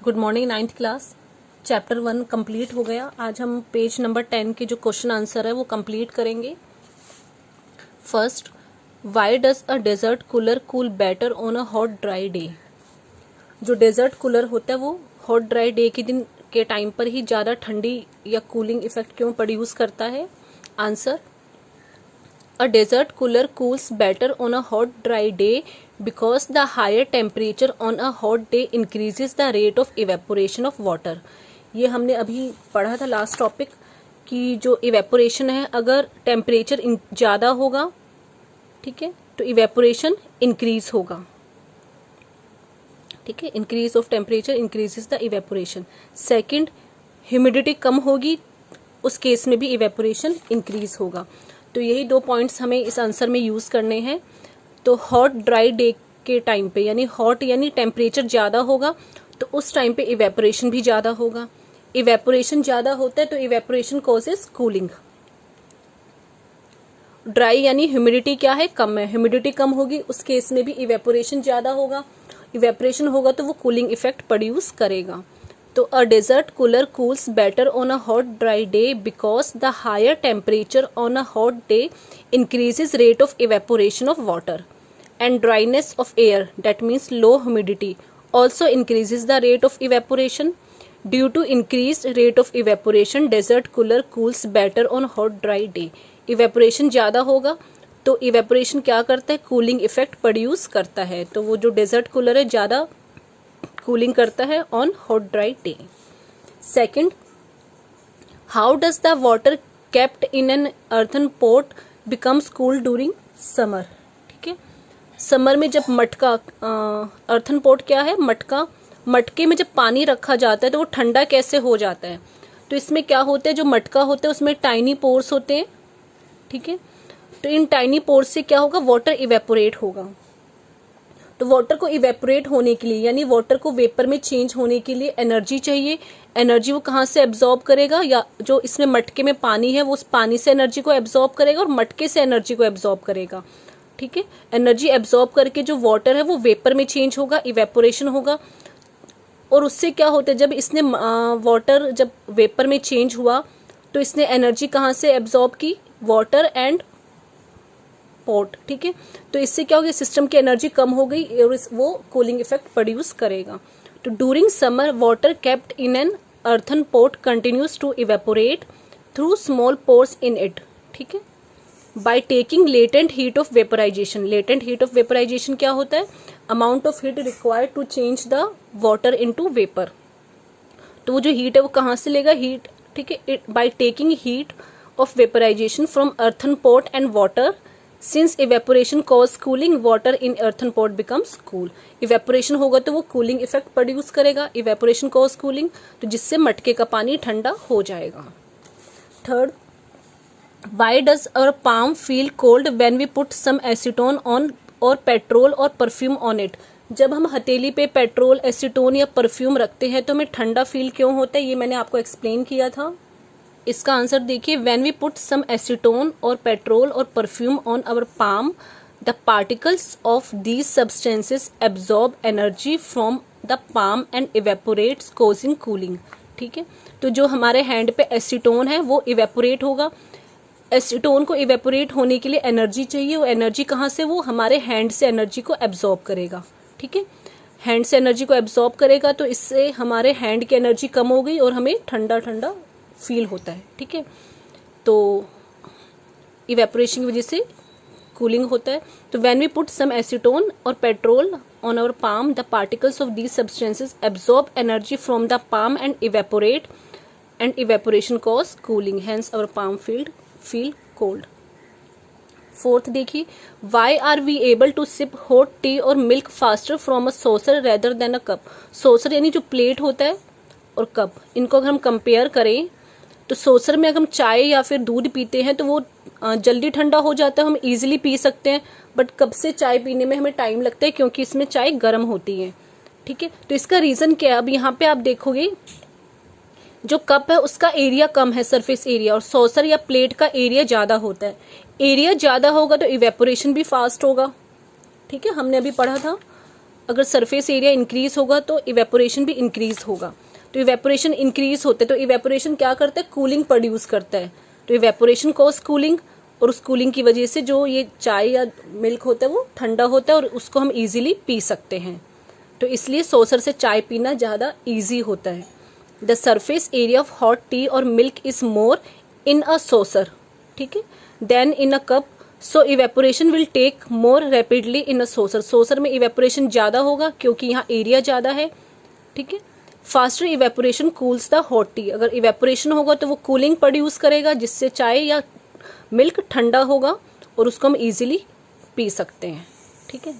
Good morning. 9th class chapter 1 complete हो गया। आज हम पेज नंबर 10 के जो क्वेश्चन आंसर है वो कंप्लीट करेंगे। First, why does a desert cooler cool better on a hot dry day. जो डेजर्ट कूलर होता है वो हॉट ड्राई डे के दिन के टाइम पर ही ज़्यादा ठंडी या कूलिंग इफेक्ट क्यों प्रोड्यूस करता है। Answer, a desert cooler cools better on a hot dry day because the higher temperature on a hot day increases the rate of evaporation of water। ये हमने अभी पढ़ा था लास्ट टॉपिक कि जो इवेपोरेशन है अगर टेम्परेचर ज़्यादा होगा, ठीक है, तो इवेपोरेशन इंक्रीज होगा। ठीक है, increase of temperature increases the evaporation. Second, humidity कम होगी, उस केस में भी इवेपोरेशन इंक्रीज होगा। तो यही दो पॉइंट्स हमें इस आंसर में यूज करने हैं। तो हॉट ड्राई डे के टाइम पे यानी हॉट यानी टेम्परेचर ज़्यादा होगा तो उस टाइम पे इवेपोरेशन भी ज़्यादा होगा। इवेपोरेशन ज़्यादा होता है तो इवेपोरेशन कॉजेस कूलिंग। ड्राई यानी ह्यूमिडिटी क्या है, कम है, ह्यूमिडिटी कम होगी, उस केस में भी इवेपोरेशन ज़्यादा होगा। इवेपोरेशन होगा तो वो कूलिंग इफेक्ट प्रोड्यूस करेगा। तो a desert cooler cools better on a hot dry day because the higher temperature on a hot day increases rate of evaporation of water and dryness of air, that means low humidity also increases the rate of evaporation. Due to increase rate of evaporation desert cooler cools better on hot dry day. Evaporation ज़्यादा होगा तो evaporation क्या करता है, cooling effect produce करता है। तो वो जो डेजर्ट कूलर है ज़्यादा कूलिंग करता है on hot dry day. Second, how does the water kept in an earthen pot becomes cool during summer. ठीक है, समर में जब मटका, अर्थन पॉट क्या है, मटका, मटके में जब पानी रखा जाता है तो वो ठंडा कैसे हो जाता है। तो इसमें क्या होता है, जो मटका होता है उसमें टाइनी पोर्स होते हैं। ठीक है, तो इन टाइनी पोर्स से क्या होगा, वाटर इवेपोरेट होगा। तो वाटर को इवेपोरेट होने के लिए यानी वाटर को वेपर में चेंज होने के लिए एनर्जी चाहिए। एनर्जी वो कहाँ से एब्जॉर्ब करेगा, या जो इसमें मटके में पानी है वो उस पानी से एनर्जी को एब्जॉर्ब करेगा और मटके से एनर्जी को एब्जॉर्ब करेगा। ठीक है, एनर्जी एब्जॉर्ब करके जो वाटर है वो वेपर में चेंज होगा, इवेपोरेशन होगा। और उससे क्या होता है, जब इसने वाटर जब वेपर में चेंज हुआ तो इसने एनर्जी कहाँ से एब्जॉर्ब की, वाटर एंड पॉट। ठीक है, तो इससे क्या हो गया, सिस्टम की एनर्जी कम हो गई और वो कूलिंग इफेक्ट प्रोड्यूस करेगा। तो during summer water kept in an earthen pot continues to evaporate through small pores in it. ठीक है, by taking latent heat of vaporisation. Latent heat of vaporisation क्या होता है, amount of heat required to change the water into vapour. तो वो जो heat है वो कहाँ से लेगा, हीट। ठीक है, by taking heat of vaporisation from earthen pot and water since evaporation cause cooling water in earthen pot becomes cool. Evaporation होगा तो वो कूलिंग इफेक्ट प्रोड्यूस करेगा, इवेपोरेशन कॉज कूलिंग, तो जिससे मटके का पानी ठंडा हो जाएगा। Third, why does our palm feel cold when we put some acetone on और पेट्रोल और परफ्यूम ऑन इट। जब हम हथेली पे पेट्रोल, एसीटोन या परफ्यूम रखते हैं तो हमें ठंडा फील क्यों होता है, ये मैंने आपको एक्सप्लेन किया था। इसका आंसर देखिए, when we put some acetone और पेट्रोल और perfume on our palm the particles of these substances absorb energy from the palm and evaporates causing cooling. ठीक है, तो जो हमारे हैंड पे एसीटोन है वो इवेपोरेट होगा। एसीटोन को इवेपोरेट होने के लिए एनर्जी चाहिए, वो एनर्जी कहाँ से, वो हमारे हैंड से एनर्जी को एब्जॉर्ब करेगा। ठीक है, हैंड से एनर्जी को एब्जॉर्ब करेगा तो इससे हमारे हैंड की एनर्जी कम हो गई और हमें ठंडा ठंडा फील होता है। ठीक है, तो इवेपोरेशन की वजह से कूलिंग होता है। तो when we put some acetone और petrol on our palm the particles of these substances absorb energy from the palm and evaporate and evaporation cause cooling, hence our palm feel cold. Fourth देखिए, why are we able to sip hot tea और milk faster from a saucer rather than a cup. Saucer यानी जो plate होता है और cup, इनको अगर हम कंपेयर करें तो सॉसर में अगर हम चाय या फिर दूध पीते हैं तो वो जल्दी ठंडा हो जाता है, हम इजीली पी सकते हैं। बट कप से चाय पीने में हमें टाइम लगता है क्योंकि इसमें चाय गर्म होती है। ठीक है, तो इसका रीजन क्या है, अब यहाँ पे आप देखोगे जो कप है उसका एरिया कम है, सरफेस एरिया, और सॉसर या प्लेट का एरिया ज्यादा होता है। एरिया ज्यादा होगा तो इवेपोरेशन भी फास्ट होगा। ठीक है, हमने अभी पढ़ा था अगर सरफेस एरिया इंक्रीज होगा तो इवेपोरेशन भी इंक्रीज होगा। तो इवेपोरेशन इंक्रीज होते तो इवेपोरेशन क्या करता है, कूलिंग प्रोड्यूस करता है। तो इवेपोरेशन कॉज कूलिंग, और उस कूलिंग की वजह से जो ये चाय या मिल्क होता है वो ठंडा होता है और उसको हम इजीली पी सकते हैं। तो इसलिए सॉसर से चाय पीना ज़्यादा इजी होता है। The surface area of hot tea और milk is more in a saucer, ठीक है, then in a cup, so evaporation will take more rapidly in a saucer. Saucer में इवेपोरेशन ज़्यादा होगा क्योंकि यहाँ एरिया ज़्यादा है, ठीक है। Faster evaporation cools the hot tea, अगर इवेपोरेशन होगा तो वो कूलिंग प्रोड्यूस करेगा जिससे चाय या मिल्क ठंडा होगा और उसको हम इजीली पी सकते हैं, ठीक है।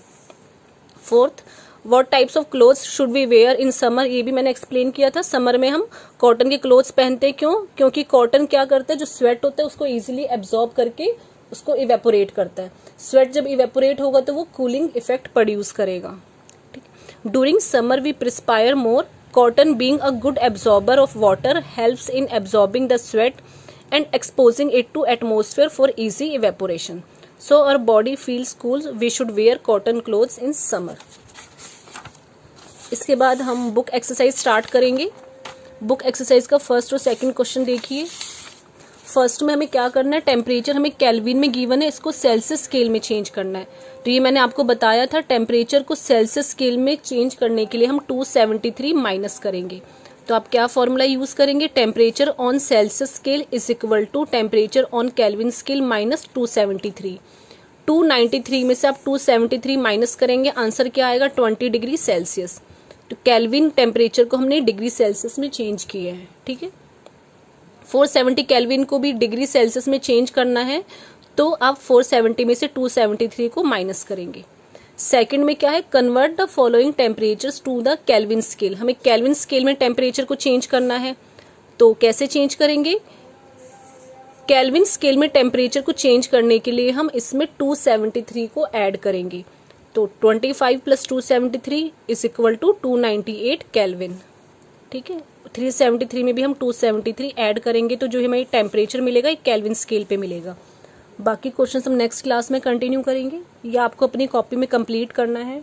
Fourth, what types of clothes should we wear in summer, ये भी मैंने एक्सप्लेन किया था। समर में हम कॉटन के क्लोथ्स पहनते हैं, क्यों? क्योंकि कॉटन क्या करता है, जो स्वेट होता है उसको इजीली एब्जॉर्ब करके उसको इवेपोरेट करता है। स्वेट जब इवेपोरेट होगा तो वो कूलिंग इफेक्ट प्रोड्यूस करेगा, ठीक। During summer we perspire more, cotton being a good absorber of water helps in absorbing the sweat and exposing it to atmosphere for easy evaporation. So our body feels cool. We should wear cotton clothes in summer. इसके बाद हम book exercise start करेंगे। Book exercise का first और second question देखिए। First में हमें क्या करना है, टेम्परेचर हमें केल्विन में गिवन है, इसको सेल्सियस स्केल में चेंज करना है। तो ये मैंने आपको बताया था, टेम्परेचर को सेल्सियस स्केल में चेंज करने के लिए हम 273 माइनस करेंगे। तो आप क्या फॉर्मूला यूज करेंगे, temperature on Celsius scale is equal to temperature on Kelvin scale minus 273। 293 में से आप 273 माइनस करेंगे, आंसर क्या आएगा, 20 डिग्री सेल्सियस। तो केल्विन टेम्परेचर को हमने डिग्री सेल्सियस में चेंज किया है, ठीक है। 470 केल्विन को भी डिग्री सेल्सियस में चेंज करना है, तो आप 470 में से 273 को माइनस करेंगे। सेकंड में क्या है, convert the following temperatures to the Kelvin scale, हमें केल्विन स्केल में टेम्परेचर को चेंज करना है। तो कैसे चेंज करेंगे, केल्विन स्केल में टेम्परेचर को चेंज करने के लिए हम इसमें 273 को ऐड करेंगे। तो 25 plus 273 is equal to 298 Kelvin, ठीक है। 373 में भी हम 273 ऐड करेंगे तो जो हमें टेम्परेचर मिलेगा एक केल्विन स्केल पे मिलेगा। बाकी क्वेश्चन हम नेक्स्ट क्लास में कंटिन्यू करेंगे, या आपको अपनी कॉपी में कंप्लीट करना है।